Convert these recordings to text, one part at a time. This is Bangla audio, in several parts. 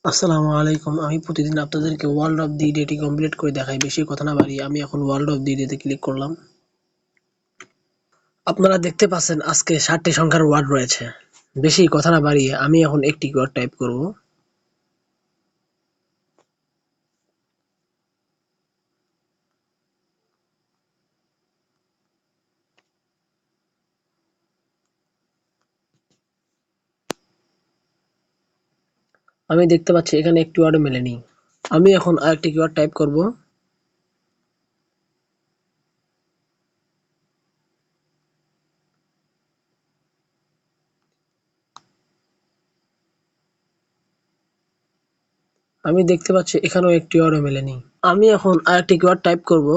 আসসালামু আলাইকুম। আমি প্রতিদিন আপনাদেরকে world of the day T complete করে দেখাই। বেশি কথা না বাড়িয়ে আমি এখন ওয়ার্ল্ড অফ দি ডে তে ক্লিক করলাম। আপনারা দেখতে পাচ্ছেন আজকে 7টি সংখ্যার ওয়ার্ড রয়েছে। বেশি কথা না বাড়িয়ে আমি এখন একটি ওয়ার্ড টাইপ করব। আমি দেখতে পাচ্ছি এখানে একটি ওয়ার্ডও মেলেনি। আমি এখন আরেকটি ওয়ার্ড টাইপ করব। আমি দেখতে পাচ্ছি এখানেও একটি ওয়ার্ডও মেলেনি। আমি এখন আরেকটি ওয়ার্ড টাইপ করব।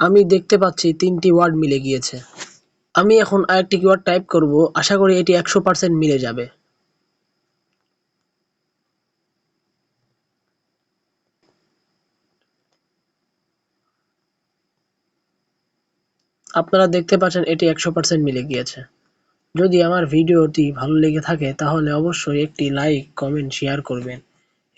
আমি দেখতে পাচ্ছি 3টি ওয়ার্ড মিলে গিয়েছে। আমি এখন আরেকটি ওয়ার্ড টাইপ করব। আশা করি এটি 100% মিলে যাবে। আপনারা দেখতে পাচ্ছেন এটি 100% মিলে গিয়েছে। যদি আমার ভিডিওটি ভালো লেগে থাকে তাহলে অবশ্যই একটি লাইক, কমেন্ট, শেয়ার করবেন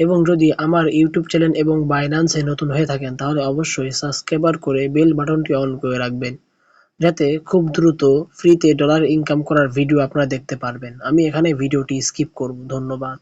এবং যদি আমার ইউটিউব চ্যানেল এবং বাইন্যান্সে নতুন হয়ে থাকেন তাহলে অবশ্যই সাবস্ক্রাইব করে বেল বাটনটি অন করে রাখবেন, যাতে খুব দ্রুত ফ্রিতে ডলার ইনকাম করার ভিডিও আপনারা দেখতে পারবেন। আমি এখানে ভিডিওটি স্কিপ করব। ধন্যবাদ।